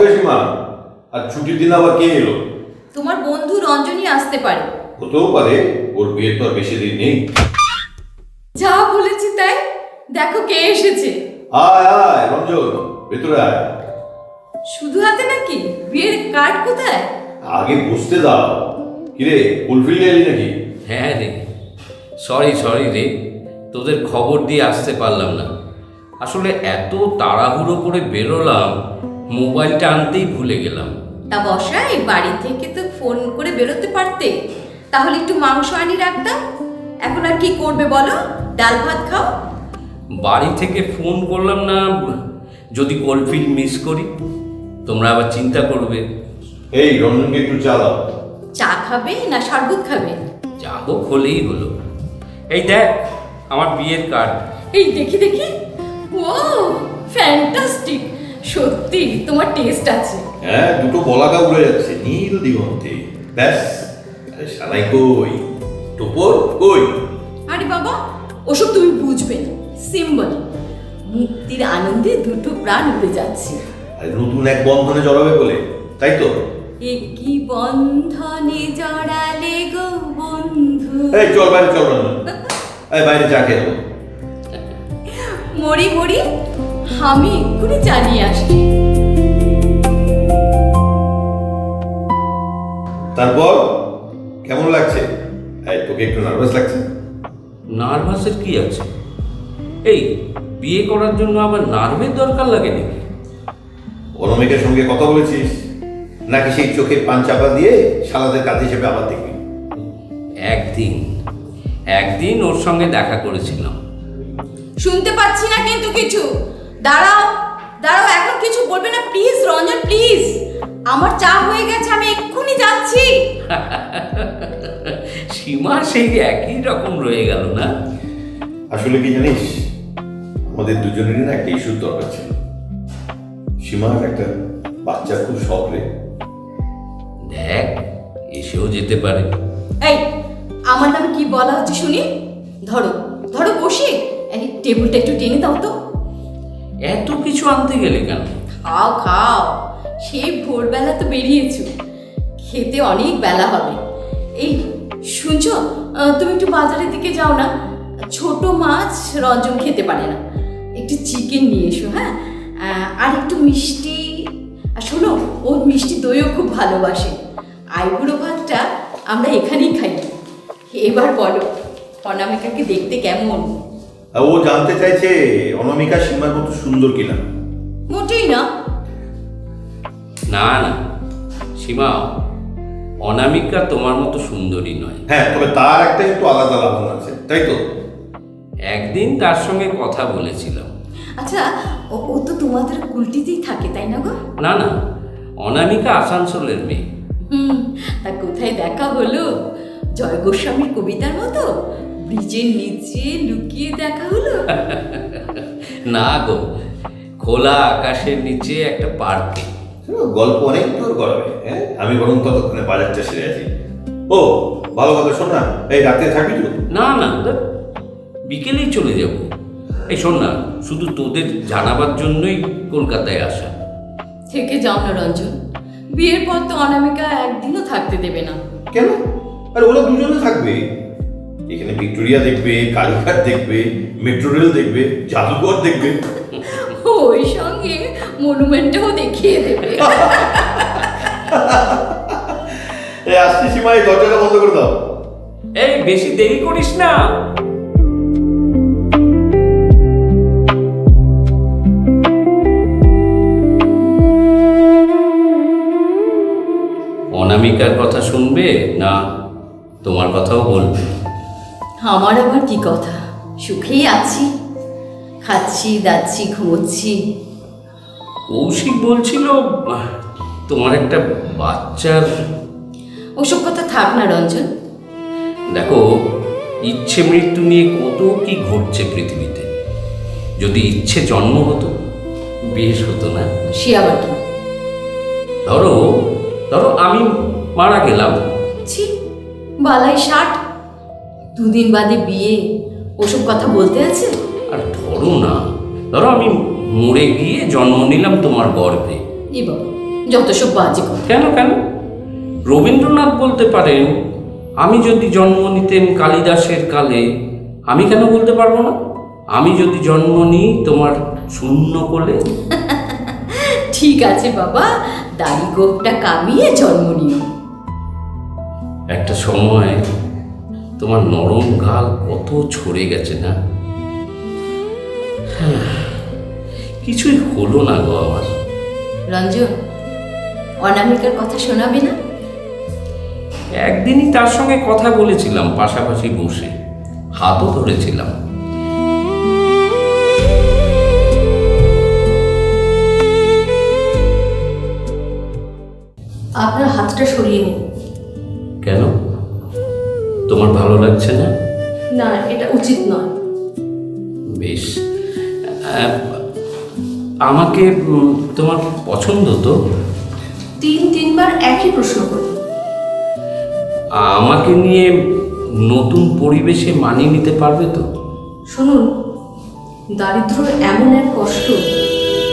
গো সীমা, আর ছুটির দিন আবার কে এলো? তোমার বন্ধু রঞ্জনী আসতে পারে। হতেও পারে, ওর বিয়ে তো আর বেশি দিন নেই। যা বলেছি তাই, দেখো কে এসেছে। আয় আয় রঞ্জন, ভেতরে আয়। শুধু হাতে নাকি? বিয়ের কার্ড কোথায়? আগে বুঝতে দাও। কিরে, ফুলফিল নিয়ে এলি নাকি? হ্যাঁ রে, সরি রে, তোদের খবর দিয়ে আসতে পারলাম না। আসলে এত তাড়াহুড়ো করে বেরোলাম, মোবাইলটা আনতেই ভুলে গেলাম। তা বসাই, বাড়ি থেকে তো ফোন করে বেরোতে পারতে, তাহলে একটু মাংস আনি রাখতাম। এখন আর কি করবে বলো, ডাল ভাত খাও। বাড়ি থেকে ফোন করলাম না, যদি কোলফিল্ড মিস করি তোমরা আবার চিন্তা করবে। এই রঞ্জনকে একটু চা দাও। চা খাবে না শরবত খাবে? যা হোক হলেই হলো। এই দেখ আমার বিয়ের কার্ড। এই দেখি দেখি, ও ফ্যান্টাস্টিক, সত্যি তোমার টেস্ট আছে। হ্যাঁ, দুটো বলাকা উড়ে যাচ্ছে নীল দিগন্তে। ব্যাস, আরে শালাই কই, টোপর কই? আরে বাবা, ওসব তুমি বুঝবে না, সিম্বল। মুক্তির আনন্দে দুটো প্রাণ উড়ে যাচ্ছে। আরে নতুন এক বন্ধনে জড়াবে বলে, তাই তো? একই বন্ধনে জড়ালে গো বন্ধু। এই চল বাইরে, চল রঞ্জন, এই বাইরে চা খেয়ে নেবো। মরি মরি, আমি এক্ষুনি জানিয়ে আসি। তারপর কেমন লাগছে? এই তোকে একটু নার্ভাস লাগছে? নার্ভাসের কি আছে? এই বিয়ে করার জন্য আবার নার্ভের দরকার লাগে নাকি? অনামিকার সঙ্গে কথা বলেছিস নাকি সেই চোখে পান চাপা দিয়ে শালাদের কাজ হিসেবে আবার দেখবি? একদিন ওর সঙ্গে দেখা করেছিলাম। শুনতে পাচ্ছি না কিন্তু কিছু। দাঁড়াও দাঁড়াও, এখন কিছু বলবে না প্লিজ রঞ্জন, প্লিজ। আমার চা হয়ে গেছে, আমি এক্ষুনি যাচ্ছি। সীমা সেই একই রকম রয়ে গেল না? আসলে কি জানিস, আমাদের দুজনেরই না একটা ইস্যুর দরকার ছিল। সীমার একটা বাচ্চার খুব শখ রে। দেখ, এসেও যেতে পারে। এই, আমার নামে কি বলা হচ্ছে শুনি? ধরো ধরো বসে, এই টেবিলটা একটু টেনে দাও তো। এত কিছু আনতে গেলে কেন? খাও খাও, সেই ভোরবেলা তো বেরিয়েছো, খেতে অনেক বেলা হবে। এই শুনছো, তুমি একটু বাজারের দিকে যাও না, ছোট মাছ রঞ্জন খেতে পারে না, একটু চিকেন নিয়ে এসো। হ্যাঁ, আর একটু মিষ্টি। আর শোনো, ওর মিষ্টি দইও খুব ভালোবাসে। আইবুড়ো ভাতটা আমরা এখানেই খাই। এবার বলো, অনামিকাকে দেখতে কেমন? আর ও জানতে চাইছে অনামিকা সীমার মতো সুন্দর কিনা। মোটেই না। না না সীমা, অনামিকা তোমার মতো সুন্দরী নয়। হ্যাঁ, তবে তার একটা একটু আলাদা লাভন আছে, তাই তো? একদিন তার সঙ্গে কথা বলেছিলাম। আচ্ছা, ও তো তোমাদের কুলটিতেই থাকে তাই না গো? না না, অনামিকা আসানসোলের মেয়ে। তা কোথায় দেখা হলো? জয় গোস্বামীর কবিতার মতো ব্রিজের নিচে লুকিয়ে দেখা হলো? না গো, খোলা আকাশের নিচে একটা পার্কে। গল্প অনেক দূর করাবে। হ্যাঁ, আমি বরং ততক্ষণে বাজারটা সেরে আছি। ও ভালো কথা, শোন না, এই রাতে থাকবি তো? না না, বিকেলেই চলে যাব। এই শোন না, শুধু তোদের জানাবার জন্যই কলকাতায় আসা। থেকে যাও না রঞ্জন, বিয়ের পর তো অনামিকা একদিনও থাকতে দেবে না। কেন? আর ওরা দুজনে থাকবে। এখানে ভিক্টোরিয়া দেখবে, কালীঘাট দেখবে, মেট্রো রেল দেখবে, জাদুঘর দেখবে। ওই সঙ্গে মনুমেন্টও দেখিয়ে দেবে। এই আসছি সীমা, এই দরজাটা বন্ধ করে দাও। এই বেশি দেরি করিস না। অনামিকার কথা শুনবে না তোমার কথাও বলবে? আমার আবার কি কথা, সুখেই আছি, খাচ্ছি দাচ্ছি ঘুমোচ্ছি। কৌশিক বলছিল তোমার একটা বাচ্চার। ওসব কথা থাক না রঞ্জন। দেখো, ইচ্ছে মৃত্যু নিয়ে কত কি ঘটছে পৃথিবীতে। যদি ইচ্ছে জন্ম হতো বেশ হতো না? সে আবার কি? ধরো ধরো আমি মারা গেলাম। ছি, বালাই 60, দুদিন বাদে বিয়ে, ওসব কথা বলতে আছে? আর ধরো না, ধরো আমি মরে গিয়ে জন্ম নিলাম তোমার গর্ভে। এ বাবা, যত সব বাজে কথা। কেন কেন? রবীন্দ্রনাথ বলতে পারেন, আমি যদি জন্ম নিতেন কালিদাসের কালে, আমি কেন বলতে পারবো না? আমি যদি জন্ম নিই তোমার শূন্য কোলে। ঠিক আছে বাবা, দাড়ি গোপটা কামিয়ে জন্ম নিও। একটা সময় তোমার নরম গাল কত ছড়ে গেছে না? কিছুই হলো না গো আমার। রঞ্জন, অনামিকার কথা শোনাবে না? একদিনই তার সঙ্গে কথা বলেছিলাম, পাশাপাশি বসে হাতও ধরেছিলাম। আপনার হাতটা সরিয়ে নিন। কেন? তোমার ভালো লাগছে না? না, এটা উচিত নয়। বেশ, আমাকে তোমার পছন্দ তো? তিনবার একই প্রশ্ন করুন। আমাকে নিয়ে নতুন পরিবেশে মানিয়ে নিতে পারবে তো? শুনুন, দারিদ্র এমন এক কষ্ট,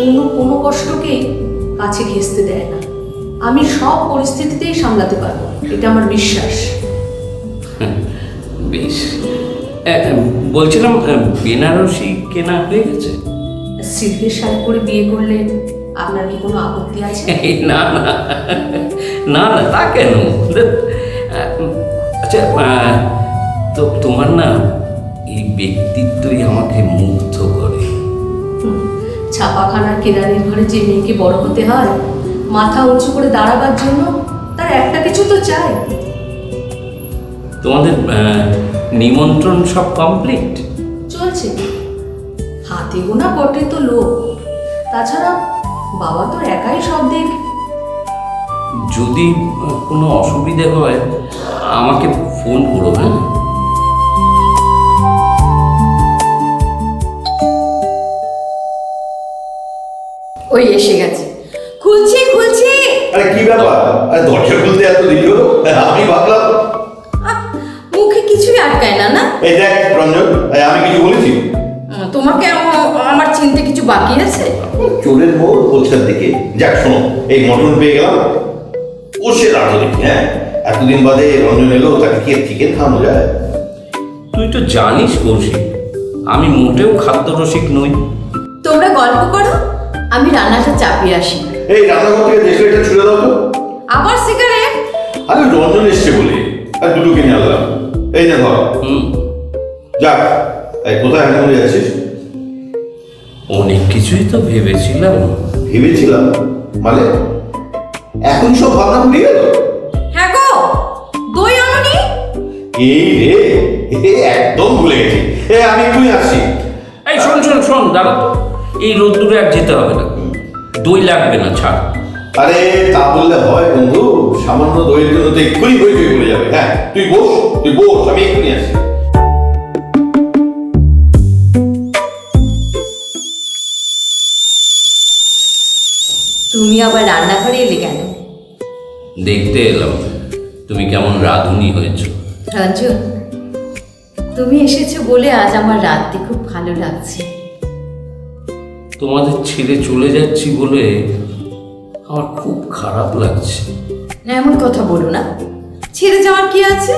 অন্য কোনো কষ্টকেই কাছে ঘেঁচতে দেয় না। আমি সব পরিস্থিতিতেই সামলাতে পারবো, এটা আমার বিশ্বাস। বেশ, বলছিলাম বেনারসি কেনা হয়ে গেছে? সিল্কের শাড়ি পরে বিয়ে করলে আপনার কি কোনো আপত্তি আছে? না না না না, তা কেন? আচ্ছা, তো তোমার না এই ব্যক্তিত্বই আমাকে মুগ্ধ করে। ছাপাখানার কেরানির ঘরে যে মেয়েকে বড় হতে হয়, মাথা উঁচু করে দাঁড়াবার জন্য তার একটা কিছু তো চাই। তোমাদের নিমন্ত্রণ সব কমপ্লিট? চলছে, হাতে গোনা বটে তো লোক, তাছাড়া বাবা তো একাই সব দেখ। যদি কোনো অসুবিধে হয় আমাকে ফোন করো। হ্যাঁ, ওই এসে গেছে। খুলছি খুলছি। আরে কি ব্যাপার? আরে দরজা খুলতে এত দেরি হলো? আমি ভাবলাম। মুখে কিছুই আটকায় না না? এই দেখ রঞ্জন, আমি কিছু বলেছি? তোমাকে আমার চিনতে কিছু বাকি আছে? চোরের মোড় বলছেন দিকে। যাক শোনো, এই মটন পেয়ে গেলাম, ও সে রাঁধুনি। হ্যাঁ, এতদিন বাদে রঞ্জন এলো, তাকে কি চিকেন খাওয়ানো যায়? তুই তো জানিস কৌশিক, আমি মোটেও খাদ্যরসিক নই। তোমরা গল্প করো, আমি রান্নাটা চাপিয়ে আসি। এই রান্নাঘর থেকে দেশটা ছুড়ে দাও তো। আবার সিগারেট? আরে রঞ্জন এসছে বলে আর দুটো কিনে আনলাম। এই না ধর। যাক, এই কোথায় এখন যাচ্ছিস? অনেক কিছুই তো ভেবেছিলাম। ভেবেছিলাম মানে? এখন সব ভাবনা ভুলে গেল? হ্যাঁ গো, দই আনোনি? এই রে, একদম ভুলে গেছি। আমি এক্ষুনি আসছি। এই শোন শোন শোন, দাঁড়া তো, এই রোদ্দুরে আর যেতে হবে না, দই লাগবে না, ছাড়। আরে তা বললে হয় বন্ধু, সামান্য দইয়ের জন্য তো এক্ষুনি বই পড়ে যাবে। হ্যাঁ, তুই বস, আমি এক্ষুনি আসছি। তুমি আবার রান্নাঘরে এলে কেন? দেখতে এলাম তুমি কেমন রাঁধুনি হয়েছ। রঞ্জন, তুমি এসেছো বলে আজ আমার রাতটি খুব ভালো লাগছে। তোমাদের ছেড়ে চলে যাচ্ছি বলে আমার খুব খারাপ লাগছে। না, এমন কথা বলো না। ছেড়ে যাওয়ার কি আছে?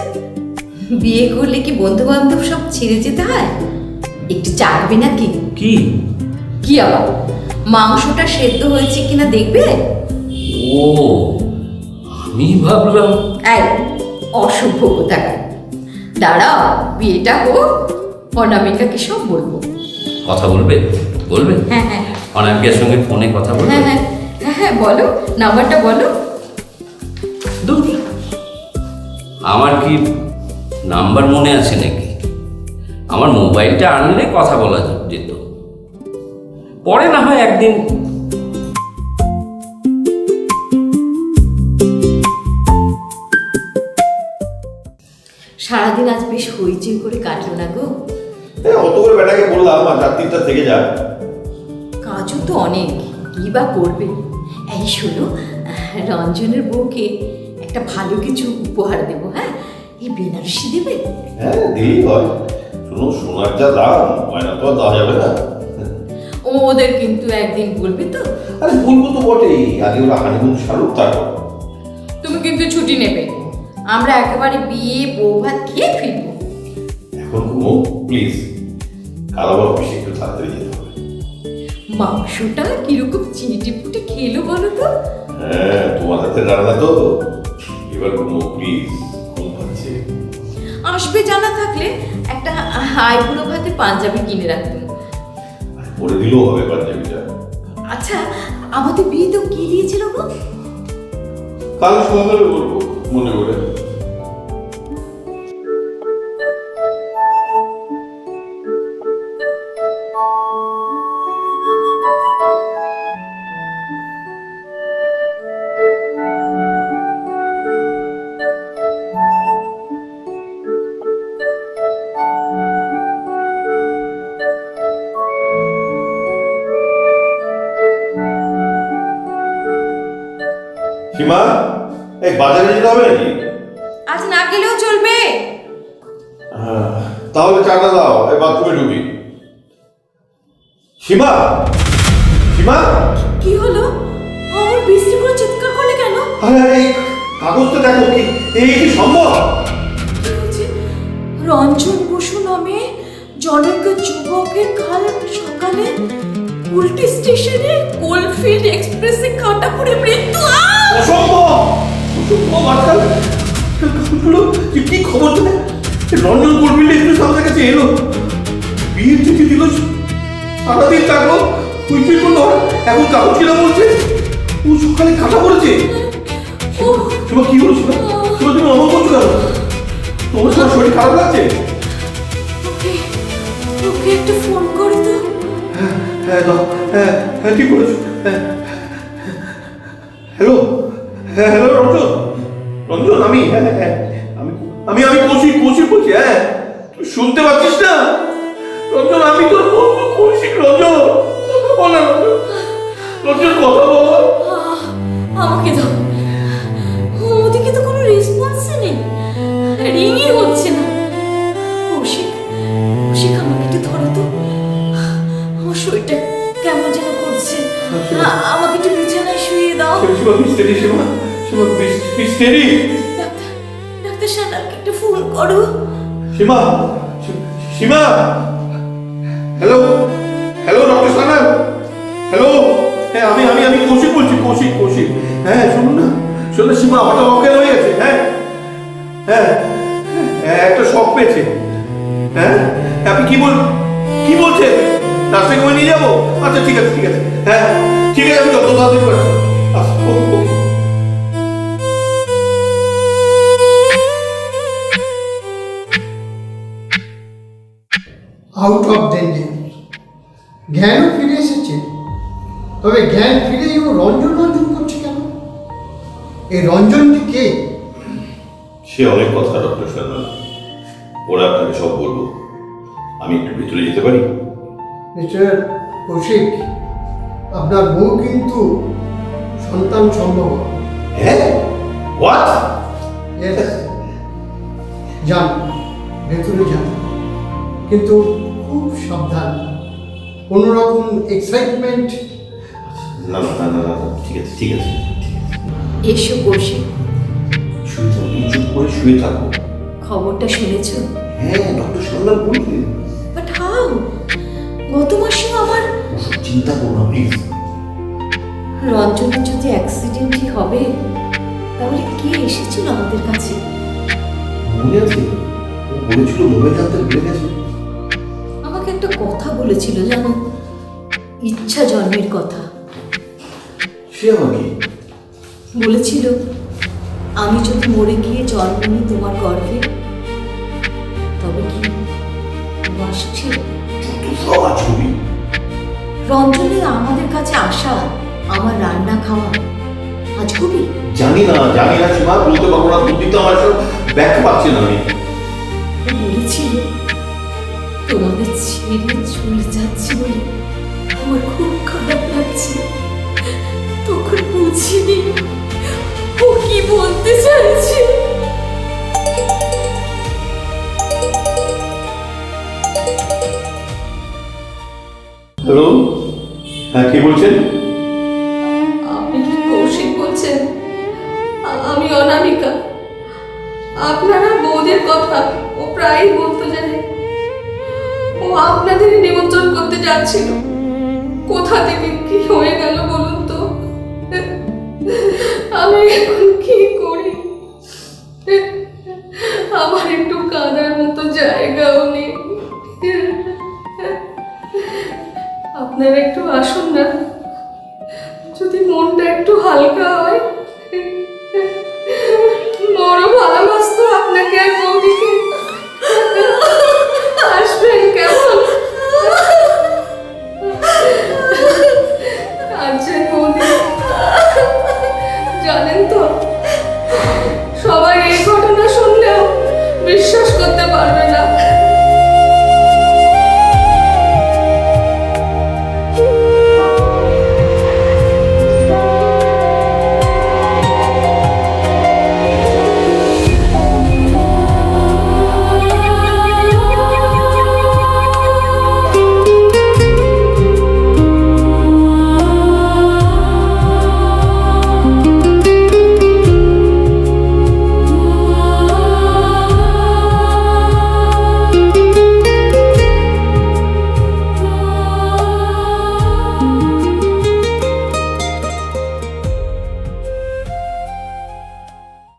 বিয়ে করলে কি বন্ধু বান্ধব সব ছেড়ে যেতে হয়? একটু চাকবে নাকি? কি কি আবার, মাংসটা সেদ্ধ হয়েছে কিনা দেখবে? ও, আমি ভাবলাম। এই অসভ্য কোথাকার, দাঁড়াও, বিয়েটা হোক, অনামিকাকে সব বলবো। কথা বলবে? বলবে? হ্যাঁ হ্যাঁ অনামিকার সঙ্গে ফোনে কথা বলবে? হ্যাঁ হ্যাঁ হ্যাঁ হ্যাঁ, বলো, নাম্বারটা বলো। দূর, আমার কি নাম্বার মনে আছে নাকি? আমার মোবাইলটা আনলে কথা বলা যেত, পরে না হয় একদিন। সারাদিন আজ বেশ হইচই করে কাটলো না গো? অত করে বেটাকে বললাম আর 4-3টা থেকে যা। কাজও তো অনেক, কি বা করবে। এই শোনো, রঞ্জনের বউকে একটা ভালো কিছু উপহার দেবো। হ্যাঁ, এই বেনারসি দেবে? হ্যাঁ, দিলেই হয়। শোনো, সোনার যা দাম, ময়না তো আর দেওয়া যাবে না। ওদের কিন্তু একদিন বলবি তো? আরে বলবো তো বটেই, আগে ওরা হানিমুন সারুক তারপর। তুমি কিন্তু ছুটি নেবে, আমরা একেবারে বিয়ে বউ ভাত খেয়ে ফিরবো। এখন ঘুমো প্লিজ, কাল আবার অফিসে একটু তাড়াতাড়ি যেতে হবে। মাংসটা কিরকম চিনিটি পুটে খেলো বলো তো? হ্যাঁ, তোমার হাতে রান্না তো। এবার ঘুমো প্লিজ, ঘুম পাচ্ছে। আসবে জানা থাকলে একটা আইবুড়ো ভাতে পাঞ্জাবি কিনে রাখতুম। পরে দিলেও হবে পাঞ্জাবিটা। আচ্ছা, আমাদের বিয়েতেও কি দিয়েছিল গো? কাল সকালে বলবো মনে করে। সীমা, এই বাজারে যেতে হবে নাকি? আজ না গেলেও চলবে। তাহলে চাটা দাও, এই বাথরুমে ঢুকি। সীমা, সীমা, কি হলো? আমার বৃষ্টি করে চিৎকার করলে কেন? আরে এই কাগজটা দেখো, কি এই কি সম্ভব? কি হয়েছে? রঞ্জন বসু নামে জনৈক যুবকের কাল সকালে উল্টি স্টেশনে কোলফিল্ড এক্সপ্রেসে কাটা পড়ে মৃত্যু। অসম্ভব, অসম্ভব। আজকাল হলো কি খবর দেয়? রঞ্জন কোলফিল্ড এক্সপ্রেস আমাদের কাছে এলো, বিয়ের চিঠি দিল, সারাদিন থাকলো, কুইকুই করলো, এখন কাগজ কিনা বলছে ও সকালে কাটা পড়েছে। তোমার কি হলো? তুমি অমন করছো কেন? তোমার তোমার শরীর খারাপ লাগছে? ওকে ওকে একটু ফোন করে তো। হ্যাঁ দাও, হ্যাঁ হ্যাঁ ঠিক বলেছো। হ্যালো, হ্যাঁ হ্যালো রঞ্জন, রঞ্জন আমি, হ্যাঁ হ্যাঁ আমি আমি আমি কৌশিক, কৌশিক বলছি। হ্যাঁ তুই শুনতে পাচ্ছিস না? রঞ্জন আমি তোর বন্ধু কৌশিক। রঞ্জন বল না, রঞ্জন কথা বল। আমাকে দাও। ওদিকে তো কোনো রেসপন্স নেই, রিংই হচ্ছে না। কৌশিক, কৌশিক আমাকে একটু ধরো তো, আমার শরীরটা কেমন যেন করছে। আমাকে একটু বিছানায় শুয়ে দাও। সীমা মিস্টেরি, সীমা সীমা মিস্টেরি। ডাক্তার, ডাক্তার সানালকে একটু ফোন করো। সীমা, সীমা, hello hello doctor Sanal, hello. হ্যাঁ আমি আমি আমি কৌশিক বলছি, কৌশিক, কৌশিক। হ্যাঁ শুনুন না, শুনুন, সীমা হঠাৎ অজ্ঞান হয়ে গেছে। হ্যাঁ হ্যাঁ হ্যাঁ, একটা শক পেয়েছে। হ্যাঁ আপনি কি বলছেন? রাস্তায় করে নিয়ে যাবো? আচ্ছা ঠিক আছে, ঠিক আছে। হ্যাঁ ঠিক আছে, আমি যত তাড়াতাড়ি করে আচ্ছা, ওকে ওকে। আউট অফ ডেঞ্জার, জ্ঞানও ফিরে এসেছে। তবে জ্ঞান ফিরেই ও রঞ্জন রঞ্জন করছে কেন? এই রঞ্জনটি কে? সে অনেক কথা ডক্টর সান্যাল, ওরা আপনাকে সব বলবো। আমি একটু ভিতরে যেতে পারি? মিস্টার কৌশিক, আপনার বউ কিন্তু সন্তান সম্ভব। হ্যাঁ হোয়াট? ইয়েস, যান ভেতরে যান, কিন্তু খুব সাবধান। কোনো রকম এক্সাইটমেন্ট। না না না না না, ঠিক আছে ঠিক আছে ঠিক আছে। এসো কৌশিক, শুয়ে থাকো, তুমি চুপ করে শুয়ে থাকো। খবরটা শুনেছো? হ্যাঁ ডক্টর সান্যাল বললেন। But how? গত মাসেও আমার ওসব চিন্তা করো না প্লিজ। রঞ্জনের যদি অ্যাক্সিডেন্টই হবে, তাহলে কে এসেছিল আমাদের কাছে? মনে আছে ও বলেছিল মোবাইল জানতে ভুলে গেছে। আমাকে একটা কথা বলেছিল জানো, ইচ্ছা জন্মের কথা। সে আবার কি? বলেছিল আমি যদি মরে গিয়ে জন্ম নিই তোমার গর্ভে, তবে কি ও আসছে? যত সব আছবি। রঞ্জনের আমাদের কাছে আসা, আমার রান্না খাওয়া আজ খুবই জানি না সীমা, বলতে পারবো না, বুদ্ধি তো আমার সব ব্যাখ্যা পাচ্ছি না আমি। বলেছিল তোমাদের ছেড়ে চলে যাচ্ছি বলে আমার খুব খারাপ লাগছে। তখন বুঝিনি ও কি বলতে চাইছে। হ্যালো কে বলছেন? আপনি কি কৌশিক বলছেন? আমি অনামিকা। আপনারা বৌদির কথা ও প্রায়ই বলতে জানে। ও আপনাদের নিমন্ত্রণ করতে যাচ্ছিল। কোথা থেকে কি হয়ে গেল বলুন তো? আমি এখন কি করি? আমার একটু কাঁদার মতো জায়গাও নেই। আপনারা একটু আসুন না, যদি মনটা একটু হালকা হয়।